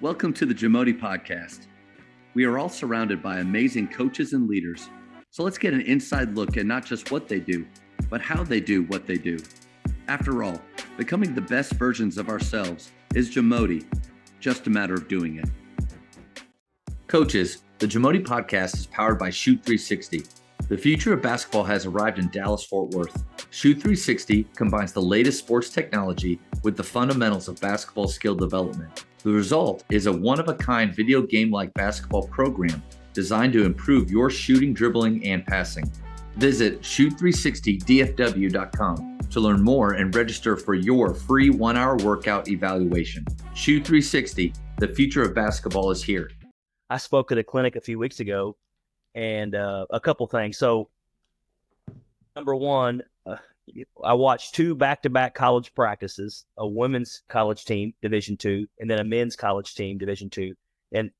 Welcome to the JAMODI podcast. We are all surrounded by amazing coaches and leaders. So let's get an inside look at not just what they do, but how they do what they do. After all, becoming the best versions of ourselves is JAMODI, just a matter of doing it. Coaches, the JAMODI podcast is powered by Shoot 360. The future of basketball has arrived in Dallas-Fort Worth. Shoot 360 combines the latest sports technology with the fundamentals of basketball skill development. The result is a one-of-a-kind video game-like basketball program designed to improve your shooting, dribbling, and passing. Visit shoot360dfw.com to learn more and register for your free 1-hour workout evaluation. Shoot 360, the future of basketball is here. I spoke at a clinic a few weeks ago, and a couple things. So, number one, I watched 2 back-to-back college practices, a women's college team, Division II, and then a men's college team, Division II. And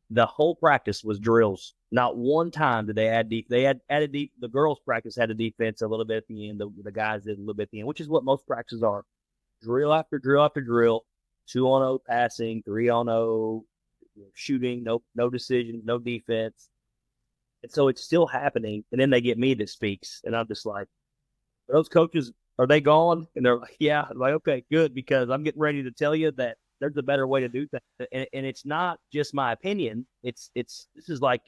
the whole practice was drills. Not one time did they add deep. They had added deep. The girls' practice had a defense a little bit at the end. The guys did a little bit at the end, which is what most practices are. Drill after drill after drill, 2-on-0 passing, 3-on-0 shooting, no decisions, no defense. And so it's still happening. And then they get me that speaks, and I'm just like, those coaches, are they gone? And they're like, yeah. I'm like, okay, good, because I'm getting ready to tell you that there's a better way to do things. And it's not just my opinion. This is like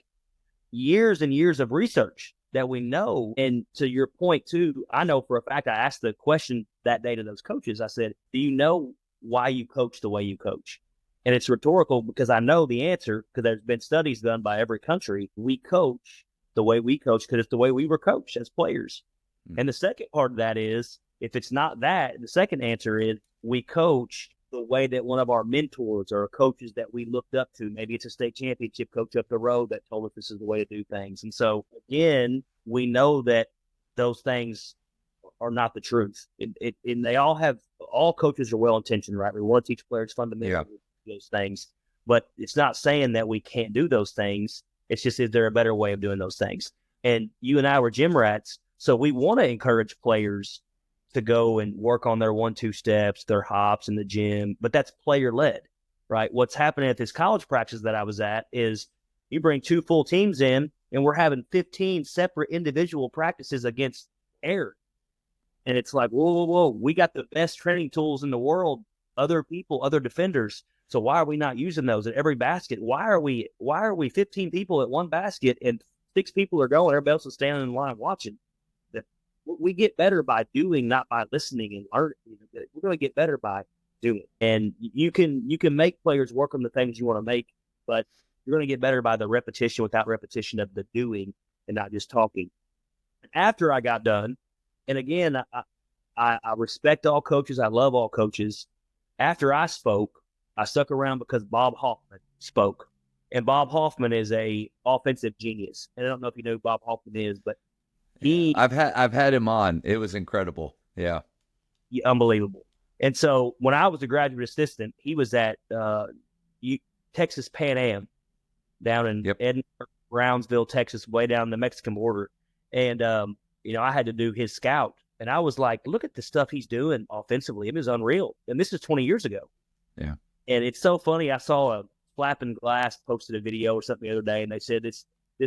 years and years of research that we know. And to your point too, I know for a fact, I asked the question that day to those coaches. I said, do you know why you coach the way you coach? And it's rhetorical because I know the answer, because there's been studies done by every country. We coach the way we coach because it's the way we were coached as players. And the second part of that is, if it's not that, the second answer is we coach the way that one of our mentors or coaches that we looked up to, maybe it's a state championship coach up the road that told us this is the way to do things. And so, again, we know that those things are not the truth. And they all coaches are well-intentioned, right? We want to teach players fundamentals, those things. But it's not saying that we can't do those things. It's just, is there a better way of doing those things? And you and I were gym rats. So we want to encourage players to go and work on their 1-2 steps, their hops in the gym, but that's player-led, right? What's happening at this college practice that I was at is you bring 2 full teams in, and we're having 15 separate individual practices against air. And it's like, whoa, we got the best training tools in the world, other people, other defenders. So why are we not using those at every basket? Why are we 15 people at one basket and 6 people are going, everybody else is standing in line watching? We get better by doing, not by listening and learning. We're going to get better by doing. And you can make players work on the things you want to make, but you're going to get better by the repetition without repetition of the doing and not just talking. After I got done, and again, I respect all coaches. I love all coaches. After I spoke, I stuck around because Bob Hoffman spoke. And Bob Hoffman is a offensive genius. And I don't know if you know who Bob Hoffman is, but I've had him on. It was incredible. Yeah. Unbelievable. And so when I was a graduate assistant, he was at Texas Pan Am down in Edinburgh, Brownsville, Texas, way down the Mexican border. And, I had to do his scout. And I was like, look at the stuff he's doing offensively. It was unreal. And this is 20 years ago. Yeah. And it's so funny. I saw a Flapping Glass posted a video or something the other day, and they said this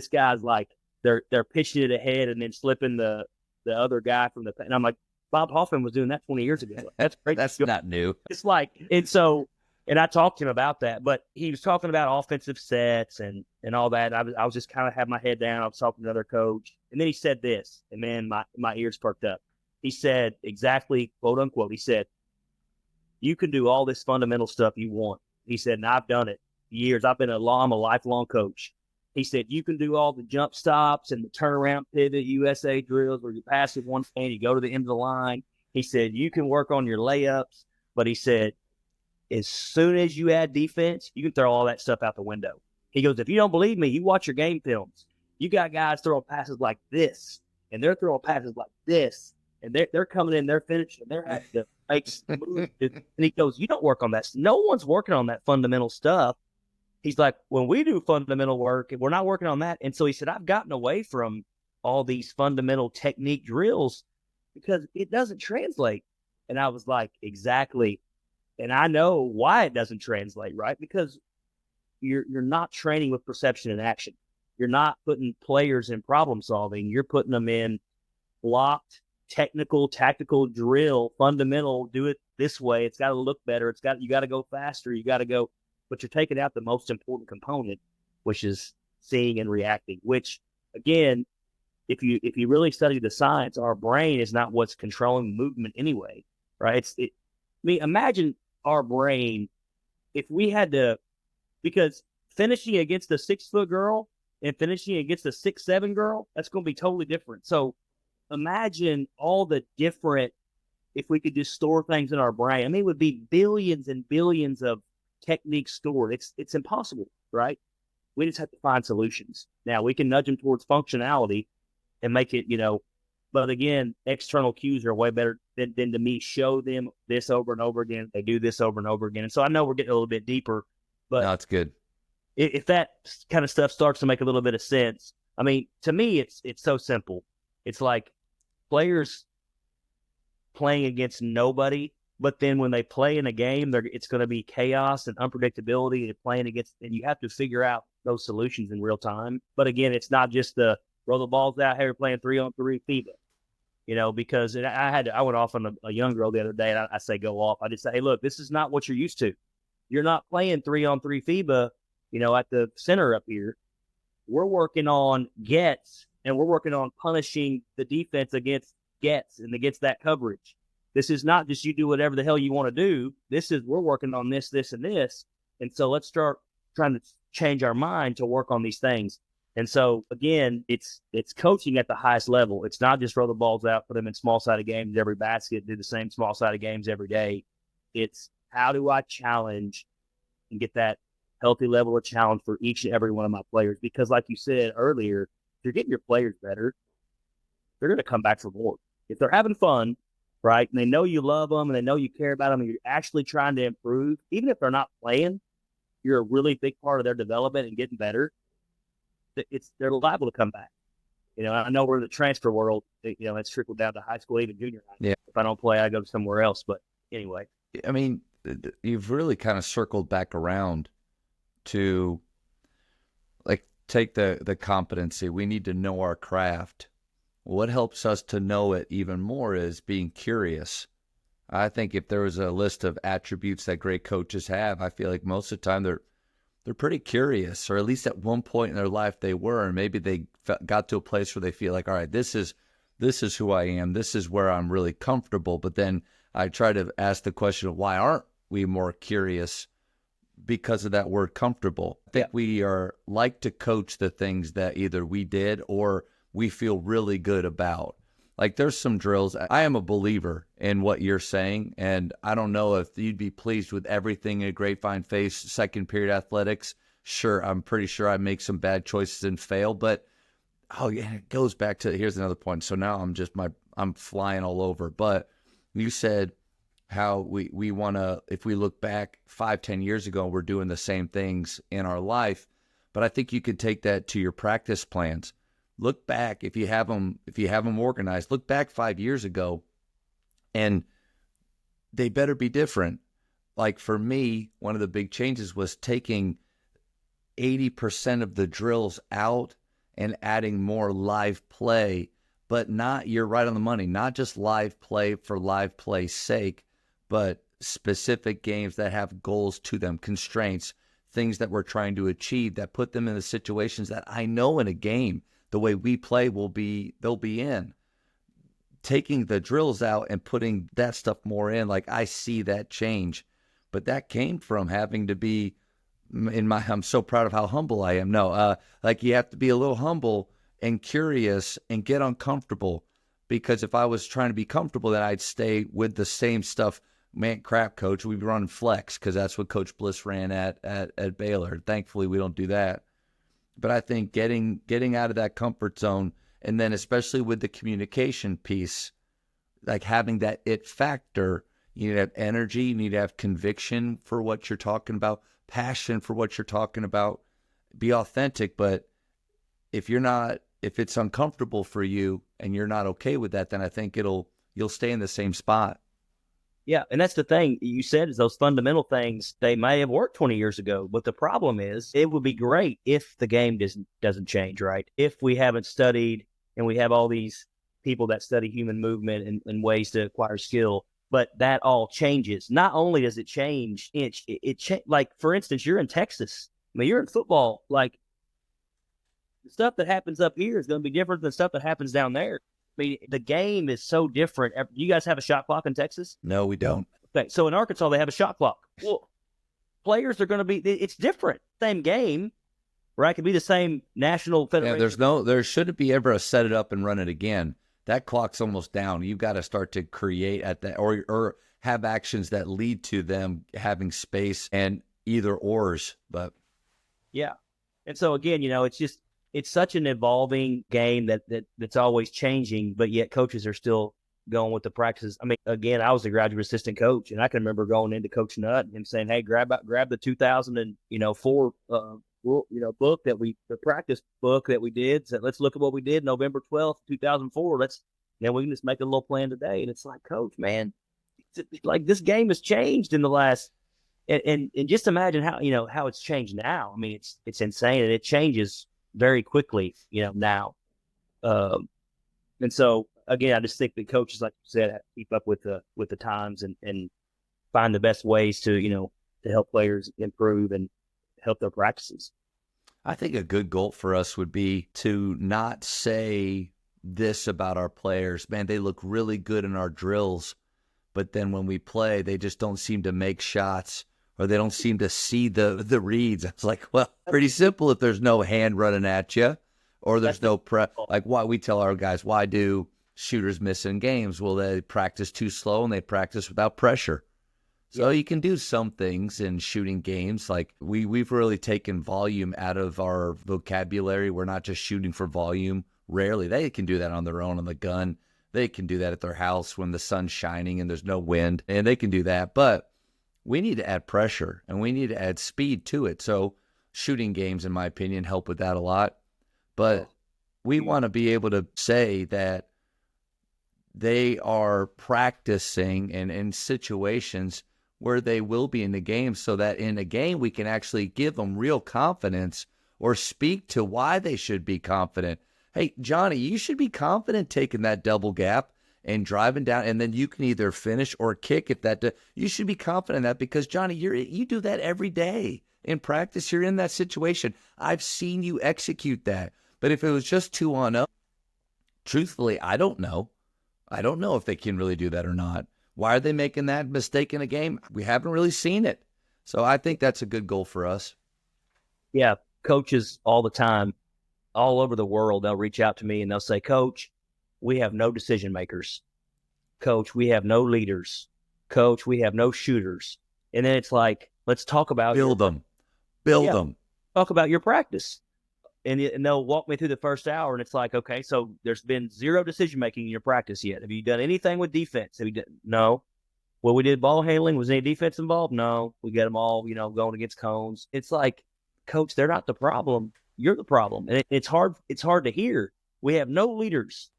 guy's like, they're pitching it ahead and then slipping the other guy from the – and I'm like, Bob Hoffman was doing that 20 years ago. That's great. That's not new. It's like – and I talked to him about that, but he was talking about offensive sets and all that. I was just kind of had my head down. I was talking to another coach. And then he said this, and man, my ears perked up. He said exactly, quote unquote, he said, you can do all this fundamental stuff you want. He said, and I've done it years. I'm a lifelong coach. He said, you can do all the jump stops and the turnaround pivot USA drills where you pass it one hand, you go to the end of the line. He said, you can work on your layups. But he said, as soon as you add defense, you can throw all that stuff out the window. He goes, if you don't believe me, you watch your game films. You got guys throwing passes like this, and they're throwing passes like this, and they're coming in, they're finishing, they're having to make moves. And he goes, you don't work on that. No one's working on that fundamental stuff. He's like, when we do fundamental work, we're not working on that. And so he said, I've gotten away from all these fundamental technique drills because it doesn't translate. And I was like, exactly. And I know why it doesn't translate, right? Because you're not training with perception and action. You're not putting players in problem solving. You're putting them in blocked, technical, tactical drill, fundamental. Do it this way. It's got to look better. You got to go faster. You got to go, but you're taking out the most important component, which is seeing and reacting. Which again, if you really study the science, our brain is not what's controlling movement anyway, right? I mean, imagine our brain if we had to, because finishing against a 6-foot girl and finishing against a 6'7" girl, that's going to be totally different. So imagine all the different, if we could just store things in our brain. I mean, it would be billions and billions of techniques stored. It's impossible, right? We just have to find solutions. Now we can nudge them towards functionality and make it, but again, external cues are way better than to me show them this over and over again. They do this over and over again. And so I know we're getting a little bit deeper, but No, it's good. If that kind of stuff starts to make a little bit of sense, I mean, to me, it's so simple. It's like players playing against nobody, but then when they play in a game, it's going to be chaos and unpredictability and playing against, and you have to figure out those solutions in real time. But again, it's not just the roll the balls out. Hey, we're playing 3-on-3 FIBA, because I went off on a young girl the other day, and I say go off. I just say, hey, look, this is not what you're used to. You're not playing 3-on-3 FIBA, at the center up here. We're working on gets, and we're working on punishing the defense against gets and against that coverage. This is not just you do whatever the hell you want to do. We're working on this, this, and this. And so let's start trying to change our mind to work on these things. And so, again, it's coaching at the highest level. It's not just throw the balls out, put them in small-sided games every basket, do the same small-sided games every day. It's how do I challenge and get that healthy level of challenge for each and every one of my players? Because like you said earlier, if you're getting your players better, they're going to come back for more. If they're having fun, right, and they know you love them and they know you care about them and you're actually trying to improve, even if they're not playing, you're a really big part of their development and getting better. They're liable to come back. I know we're in the transfer world. It's trickled down to high school, even junior high. Yeah. If I don't play, I go somewhere else. But anyway. I mean, you've really kind of circled back around to take the competency. We need to know our craft. What helps us to know it even more is being curious. I think if there was a list of attributes that great coaches have, I feel like most of the time they're pretty curious, or at least at one point in their life they were, and maybe they got to a place where they feel like, all right, this is who I am. This is where I'm really comfortable. But then I try to ask the question of why aren't we more curious? Because of that word comfortable. I think we are like to coach the things that either we did or we feel really good about. Like there's some drills. I am a believer in what you're saying, and I don't know if you'd be pleased with everything in Grapevine Face second period athletics. Sure, I'm pretty sure I make some bad choices and fail, but it goes back to, here's another point. So now I'm flying all over. But you said how we want to, if we look back 5-10 years ago, we're doing the same things in our life. But I think you could take that to your practice plans. Look back, if you have them organized, look back 5 years ago, and they better be different. Like for me, one of the big changes was taking 80% of the drills out and adding more live play, but you're right on the money, not just live play for live play's sake, but specific games that have goals to them, constraints, things that we're trying to achieve that put them in the situations that I know in a game, the way we play they'll be in. Taking the drills out and putting that stuff more in, like I see that change. But that came from having to be I'm so proud of how humble I am. No, like you have to be a little humble and curious and get uncomfortable, because if I was trying to be comfortable, then I'd stay with the same stuff. Man, crap, coach, we'd be running flex because that's what Coach Bliss ran at Baylor. Thankfully, we don't do that. But I think getting out of that comfort zone, and then especially with the communication piece, like having that it factor, you need to have energy, you need to have conviction for what you're talking about, passion for what you're talking about, be authentic. But if it's uncomfortable for you and you're not okay with that, then I think you'll stay in the same spot. Yeah, and that's the thing you said is those fundamental things, they may have worked 20 years ago, but the problem is it would be great if the game doesn't change, right? If we haven't studied and we have all these people that study human movement and ways to acquire skill, but that all changes. Not only does it change, like for instance, you're in Texas. I mean, you're in football. Like the stuff that happens up here is going to be different than stuff that happens down there. I mean, the game is so different. You guys have a shot clock in Texas? No, we don't. Okay, so in Arkansas, they have a shot clock. Well, players are going to be, it's different. Same game, right? It could be the same national federation. Yeah, there shouldn't be ever a set it up and run it again. That clock's almost down. You've got to start to create at that, or have actions that lead to them having space and either ors. But yeah. And so again, it's such an evolving game that's always changing, but yet coaches are still going with the practices. I mean, again, I was a graduate assistant coach, and I can remember going into Coach Nutt and him saying, "Hey, grab the 2004 book the practice book that we did. So let's look at what we did November 12th, 2004. We can just make a little plan today." And it's like, Coach, man, like this game has changed in the last. And just imagine how it's changed now. I mean, it's insane, and it changes very quickly, now. And so again, I just think that coaches, like you said, have to keep up with the times and find the best ways to help players improve and help their practices. I think a good goal for us would be to not say this about our players. Man, they look really good in our drills, but then when we play, they just don't seem to make shots, or they don't seem to see the reads. It's like, well, pretty simple if there's no hand running at you, or there's no prep. Like, why we tell our guys, why do shooters miss in games? Well, they practice too slow and they practice without pressure. So you can do some things in shooting games. Like we've really taken volume out of our vocabulary. We're not just shooting for volume. Rarely. They can do that on their own on the gun. They can do that at their house when the sun's shining and there's no wind, and they can do that. But we need to add pressure and we need to add speed to it. So shooting games, in my opinion, help with that a lot. But we want to be able to say that they are practicing and in situations where they will be in the game, so that in a game we can actually give them real confidence or speak to why they should be confident. Hey, Johnny, you should be confident taking that double gap and driving down, and then you can either finish or kick if you should be confident in that, because Johnny, you do that every day in practice. You're in that situation. I've seen you execute that. But if it was just 2-on-0, truthfully, I don't know. I don't know if they can really do that or not. Why are they making that mistake in a game? We haven't really seen it. So I think that's a good goal for us. Yeah, coaches all the time, all over the world, they'll reach out to me and they'll say, "Coach, we have no decision makers. Coach, we have no leaders. Coach, we have no shooters." And then it's like, let's talk about build them. Talk about your practice. And they'll walk me through the first hour, and it's like, okay, so there's been zero decision making in your practice yet. Have you done anything with defense? No. Well, we did ball handling. Was any defense involved? No. We got them all, going against cones. It's like, Coach, they're not the problem. You're the problem. And it's hard to hear. We have no leaders.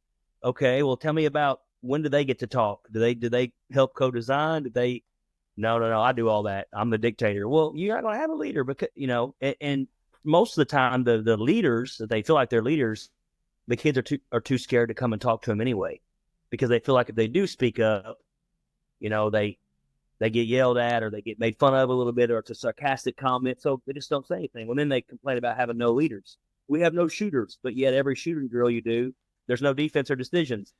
Okay, well, tell me about, when do they get to talk? Do they help co-design? No, I do all that. I'm the dictator. Well, you're not going to have a leader, because, and most of the time, the leaders that they feel like they're leaders, the kids are too scared to come and talk to them anyway, because they feel like if they do speak up, they get yelled at, or they get made fun of a little bit, or it's a sarcastic comment, so they just don't say anything. Well, then they complain about having no leaders. We have no shooters, but yet every shooting drill you do, there's no defense or decisions.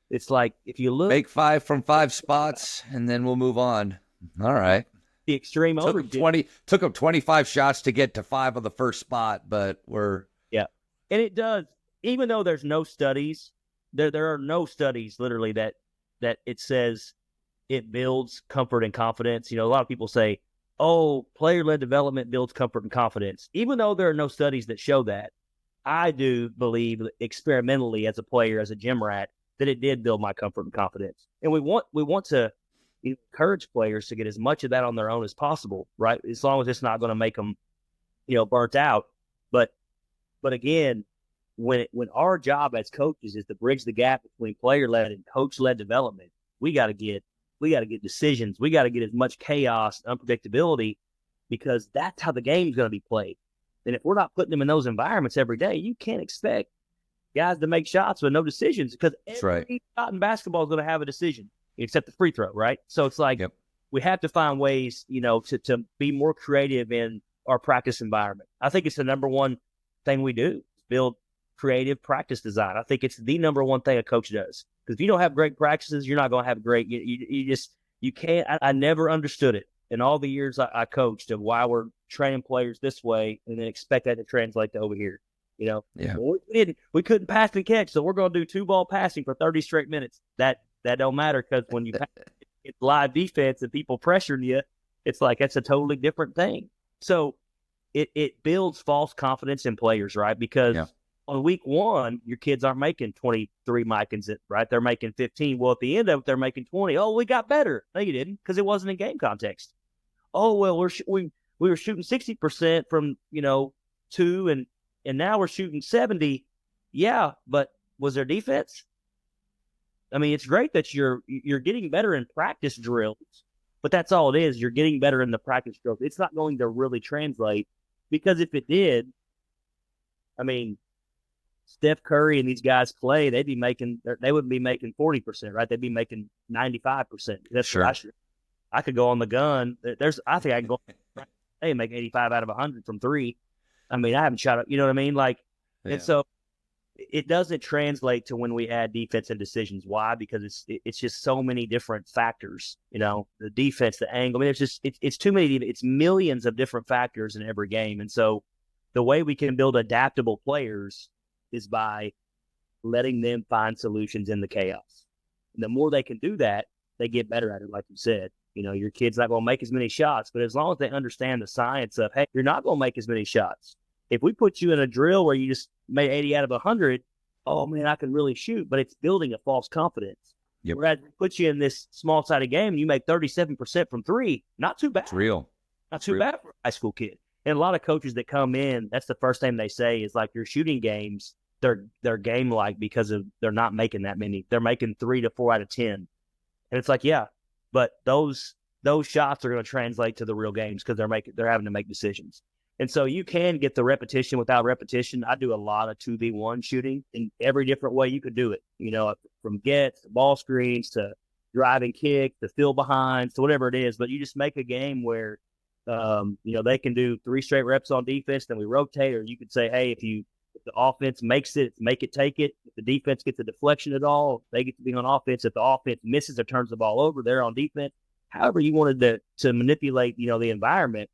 It's like, if you look, make 5 from 5 spots, and then we'll move on. All right. The extreme took them 25 shots to get to 5 on the first spot, but and it does. Even though there's no studies, there are no studies literally that it says it builds comfort and confidence. A lot of people say, "Oh, player-led development builds comfort and confidence." Even though there are no studies that show that, I do believe experimentally, as a player, as a gym rat, that it did build my comfort and confidence. And we want to encourage players to get as much of that on their own as possible, right? As long as it's not going to make them, burnt out. But again, when our job as coaches is to bridge the gap between player-led and coach-led development, we got to get we got to get decisions. We got to get as much chaos and unpredictability because that's how the game's going to be played. And if we're not putting them in those environments every day, you can't expect guys to make shots with no decisions because every shot in basketball is going to have a decision except the free throw, right? So it's like we have to find ways, to be more creative in our practice environment. I think it's the number one thing we do, build creative practice design. I think it's the number one thing a coach does. Because if you don't have great practices, you're not going to have great. You can't. I never understood it in all the years I coached of why we're training players this way and then expect that to translate to over here. Well, we couldn't pass and catch, so we're going to do 2-ball passing for 30 straight minutes. That don't matter because when you it's live defense and people pressuring you, it's like that's a totally different thing. So it builds false confidence in players, right? Because on week one, your kids aren't making 23 micans, right? They're making 15. Well, at the end of it, they're making 20. Oh, we got better. No, you didn't, because it wasn't in game context. Oh, well, we were shooting 60% from 2, and now we're shooting 70. Yeah, but was there defense? I mean, it's great that you're getting better in practice drills, but that's all it is. You're getting better in the practice drills. It's not going to really translate, because if it did, I mean, Steph Curry and these guys play, they wouldn't be making 40%, right? They'd be making 95%. That's sure. I could go on the gun. I think I can go. They make 85 out of 100 from 3. I mean, I haven't shot up. You know what I mean? And so it doesn't translate to when we add defense and decisions. Why? Because it's just so many different factors. The defense, the angle. I mean, it's too many. It's millions of different factors in every game. And so the way we can build adaptable players is by letting them find solutions in the chaos. And the more they can do that, they get better at it, like you said. Your kid's not going to make as many shots, but as long as they understand the science of, hey, you're not going to make as many shots. If we put you in a drill where you just made 80 out of 100, oh, man, I can really shoot, but it's building a false confidence. Yep. Whereas we put you in this small-sided game and you make 37% from 3, not too bad. It's real. Not too bad for a high school kid. And a lot of coaches that come in, that's the first thing they say is like your shooting games, they're game-like because they're not making that many. They're making 3 to 4 out of 10. And it's like, yeah, but those shots are going to translate to the real games because they're having to make decisions. And so you can get the repetition without repetition. I do a lot of 2v1 shooting in every different way you could do it. From gets to ball screens to driving kick to fill behind to whatever it is. But you just make a game where they can do 3 straight reps on defense, then we rotate. Or you could say, hey, if the offense makes it, make it take it. If the defense gets a deflection at all, they get to be on offense. If the offense misses or turns the ball over, they're on defense. However you wanted to manipulate, the environment,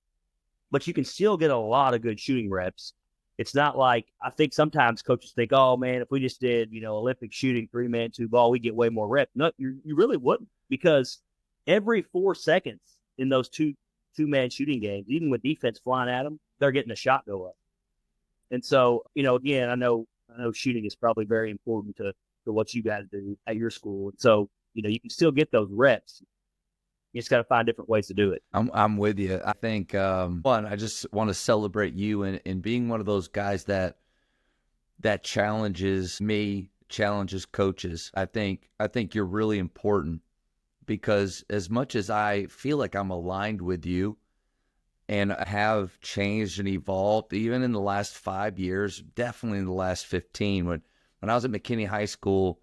but you can still get a lot of good shooting reps. It's not like, I think sometimes coaches think, oh man, if we just did, Olympic shooting, 3-man, 2-ball, we get way more reps. No, you really wouldn't, because every 4 seconds in those two-man shooting games, even with defense flying at them, they're getting a shot go up. And so, again, I know shooting is probably very important to what you got to do at your school. And so, you can still get those reps. You just got to find different ways to do it. I'm with you. I think, one, I just want to celebrate you in being one of those guys that challenges me, challenges coaches. I think you're really important, because as much as I feel like I'm aligned with you and have changed and evolved, even in the last 5 years, definitely in the last 15. When I was at McKinney High School,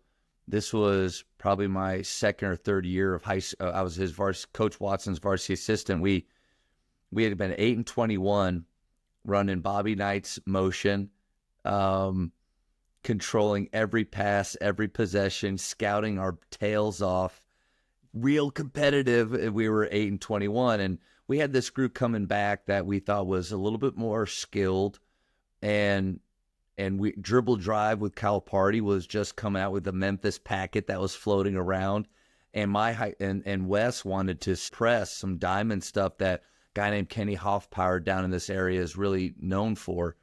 this was probably my 2nd or 3rd year of high school. I was Coach Watson's varsity assistant. We had been 8-21, running Bobby Knight's motion, controlling every pass, every possession, scouting our tails off, real competitive. We were 8-21, and we had this group coming back that we thought was a little bit more skilled, and we dribble drive with Kyle Party was just coming out with the Memphis packet that was floating around, and and Wes wanted to press some diamond stuff that a guy named Kenny Hoffpower down in this area is really known for.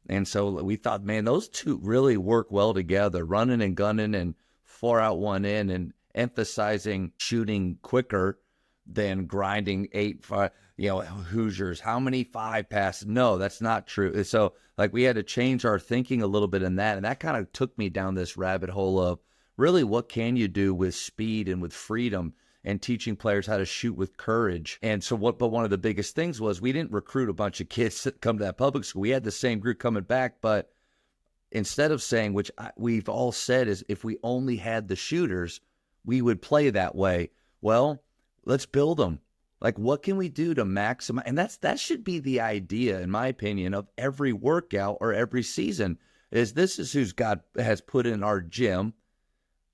And so we thought, man, those two really work well together, running and gunning and 4 out, 1 in, and emphasizing shooting quicker than grinding 8-5. Hoosiers, how many 5 passes? No, that's not true. So we had to change our thinking a little bit in that. And that kind of took me down this rabbit hole of really what can you do with speed and with freedom. and teaching players how to shoot with courage. And so but one of the biggest things was we didn't recruit a bunch of kids to come to that public school. We had the same group coming back, but instead of saying, which we've all said is if we only had the shooters, we would play that way. Well, let's build them. Like, what can we do to maximize? And that should be the idea, in my opinion, of every workout or every season, is this is who's God has put in our gym.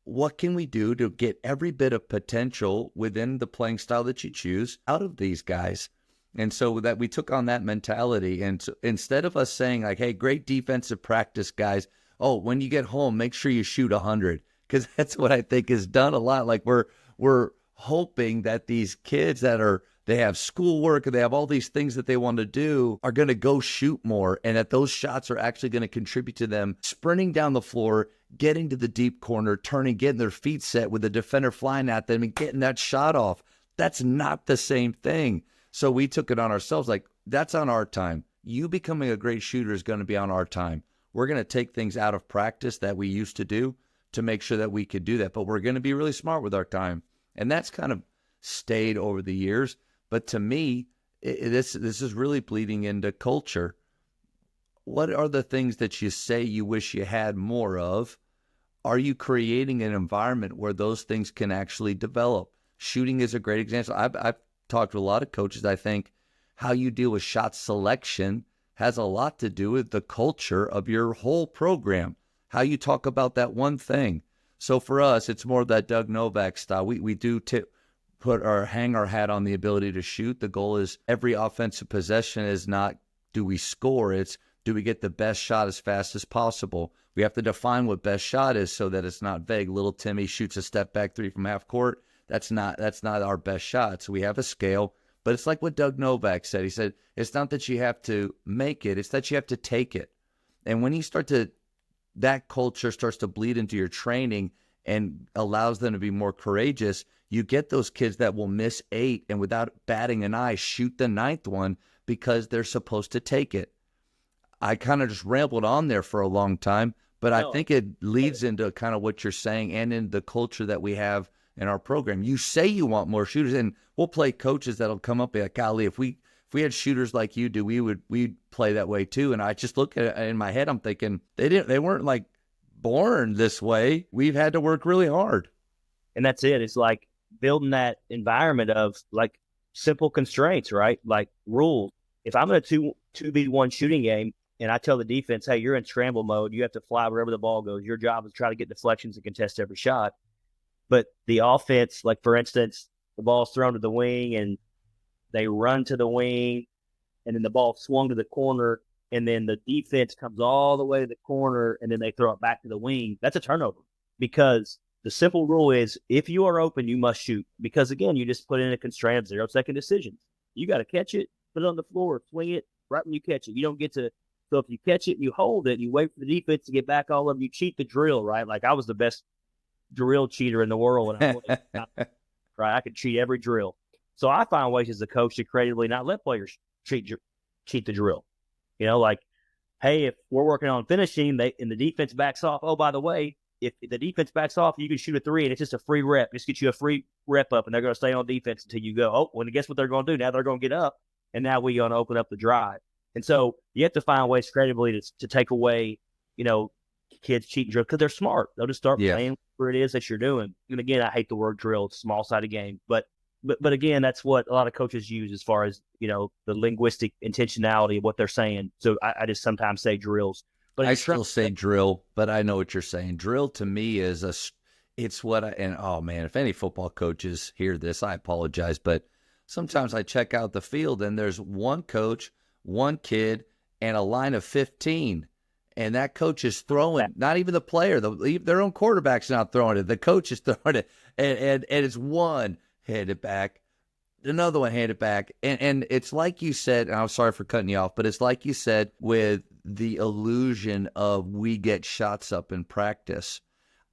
What can we do to get every bit of potential within the playing style that you choose out of these guys? And so that we took on that mentality. And so instead of us saying like, hey, great defensive practice, guys. Oh, when you get home, make sure you shoot 100. Because that's what I think is done a lot. Like we're hoping that these kids they have schoolwork and they have all these things that they want to do are going to go shoot more. And that those shots are actually going to contribute to them sprinting down the floor, getting to the deep corner, getting their feet set with the defender flying at them and getting that shot off. That's not the same thing. So we took it on ourselves, like, that's on our time. You becoming a great shooter is going to be on our time. We're going to take things out of practice that we used to do to make sure that we could do that. But we're going to be really smart with our time. And that's kind of stayed over the years. But to me, this is really bleeding into culture. What are the things that you say you wish you had more of? Are you creating an environment where those things can actually develop? Shooting is a great example. I've talked to a lot of coaches. I think how you deal with shot selection has a lot to do with the culture of your whole program, how you talk about that one thing. So for us, it's more of that Doug Novak style. We do hang our hat on the ability to shoot. The goal is every offensive possession is not do we score, it's do we get the best shot as fast as possible. We have to define what best shot is so that it's not vague. Little Timmy shoots a step back three from half court. That's not our best shot. So we have a scale, but it's like what Doug Novak said. He said, it's not that you have to make it, it's that you have to take it. And when you that culture starts to bleed into your training and allows them to be more courageous, you get those kids that will miss 8 and without batting an eye, shoot the 9th one because they're supposed to take it. I kind of just rambled on there for a long time, but I think it leads into kind of what you're saying and in the culture that we have in our program. You say you want more shooters, and we'll play coaches that'll come up and be like, golly, if we had shooters like you do, we'd play that way too. And I just look at it in my head, I'm thinking they weren't like born this way. We've had to work really hard. And that's it. It's like building that environment of like simple constraints, right? Like rules. If I'm in a 2v1 shooting game and I tell the defense, hey, you're in scramble mode, you have to fly wherever the ball goes. Your job is to try to get deflections and contest every shot. But the offense, like for instance, the ball's thrown to the wing and they run to the wing and then the ball swung to the corner and then the defense comes all the way to the corner and then they throw it back to the wing. That's a turnover because the simple rule is if you are open, you must shoot. Because again, you just put in a constraint of 0-second decisions. You got to catch it, put it on the floor, swing it right when you catch it. You don't get to. So if you catch it and you hold it, you wait for the defense to get back all of you cheat the drill, right? Like I was the best drill cheater in the world. And right, I could cheat every drill. So I find ways as a coach to creatively not let players cheat the drill. You know, like, hey, if we're working on finishing, and the defense backs off. Oh, by the way, if the defense backs off, you can shoot a 3, and it's just a free rep. Just get you a free rep up, and they're going to stay on defense until you go. Oh, well, guess what they're going to do? Now they're going to get up, and now we're going to open up the drive. And so you have to find ways creatively to take away, kids cheating drill because they're smart. They'll just start playing whatever it is that you're doing. And again, I hate the word drill. It's a small-sided game. But again, that's what a lot of coaches use as far as, the linguistic intentionality of what they're saying. So I just sometimes say drills. But I still say drill, but I know what you're saying. Drill to me is oh man, if any football coaches hear this, I apologize. But sometimes I check out the field and there's one coach, one kid, and a line of 15. And that coach is throwing, not even the player, their own quarterback's not throwing it. The coach is throwing it. And it's one, hand it back, another one, hand it back. And it's like you said, and I'm sorry for cutting you off, but it's like you said with the illusion of we get shots up in practice.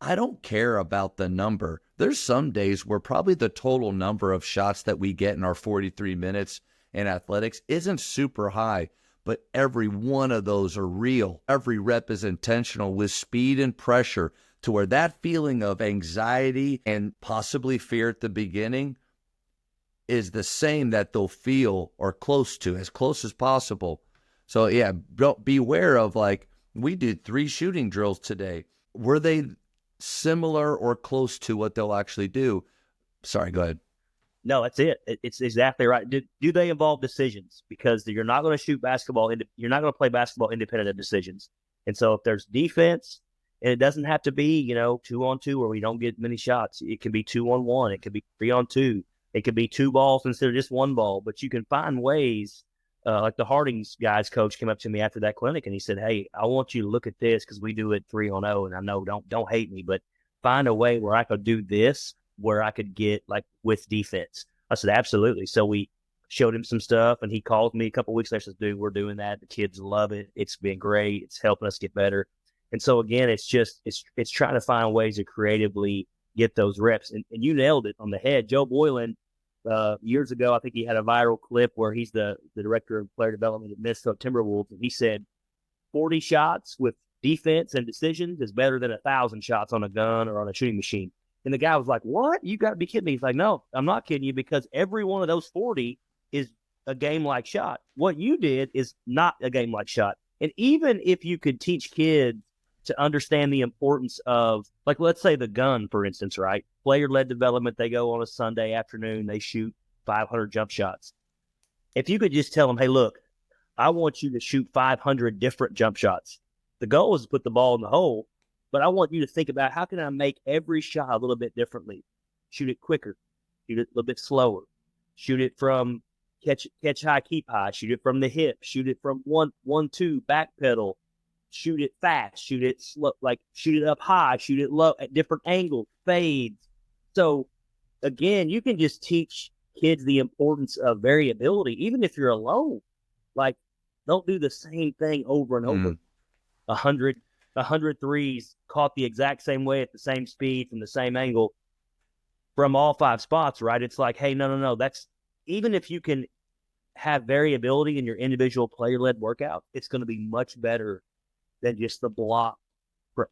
I don't care about the number. There's some days where probably the total number of shots that we get in our 43 minutes in athletics isn't super high, but every one of those are real. Every rep is intentional with speed and pressure to where that feeling of anxiety and possibly fear at the beginning is the same that they'll feel or close to, as close as possible. So yeah, beware of, like, we did 3 shooting drills today. Were they similar or close to what they'll actually do? Sorry, go ahead. No, that's it. It's exactly right. Do they involve decisions? Because you're not going to shoot basketball. You're not going to play basketball independent of decisions. And so if there's defense, and it doesn't have to be, 2-on-2 where we don't get many shots. It can be 2-on-1. It could be 3-on-2. It could be 2 balls instead of just 1 ball. But you can find ways. Like the Hardings guys coach came up to me after that clinic and he said, "Hey, I want you to look at this because we do it 3-on-0, and I know don't hate me, but find a way where I could do this, where I could get like with defense." I said, "Absolutely." So we showed him some stuff, and he called me a couple of weeks later and says, "Dude, we're doing that. The kids love it. It's been great. It's helping us get better." And so again, it's trying to find ways to creatively get those reps. And you nailed it on the head. Joe Boylan, years ago, I think he had a viral clip where he's the director of player development at Minnesota Timberwolves, and he said 40 shots with defense and decisions is better than 1,000 shots on a gun or on a shooting machine. And the guy was like, "What? You got to be kidding me." He's like, "No, I'm not kidding you, because every one of those 40 is a game-like shot. What you did is not a game-like shot." And even if you could teach kids to understand the importance of, like, let's say the gun, for instance, right? Player-led development, they go on a Sunday afternoon, they shoot 500 jump shots. If you could just tell them, "Hey, look, I want you to shoot 500 different jump shots. The goal is to put the ball in the hole, but I want you to think about how can I make every shot a little bit differently. Shoot it quicker, shoot it a little bit slower, shoot it from catch high, keep high, shoot it from the hip, shoot it from 1-2, back pedal, shoot it fast, shoot it slow, like shoot it up high, shoot it low at different angles, fades." So again, you can just teach kids the importance of variability, even if you're alone. Like, don't do the same thing over and over. 100 threes caught the exact same way at the same speed from the same angle from all 5 spots, right? It's like, hey, no. That's, even if you can have variability in your individual player-led workout, it's going to be much better than just the block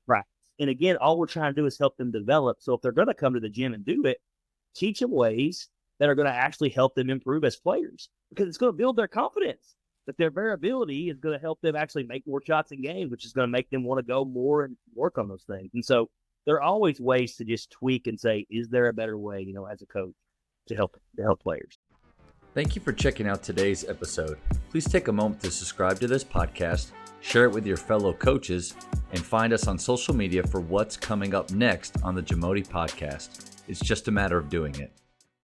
practice. And again, all we're trying to do is help them develop. So if they're going to come to the gym and do it, teach them ways that are going to actually help them improve as players, because it's going to build their confidence. That their variability is going to help them actually make more shots in games, which is going to make them want to go more and work on those things. And so there are always ways to just tweak and say, is there a better way, as a coach, to help players? Thank you for checking out today's episode. Please take a moment to subscribe to this podcast, share it with your fellow coaches, and find us on social media for what's coming up next on the JAMODI podcast. It's just a matter of doing it.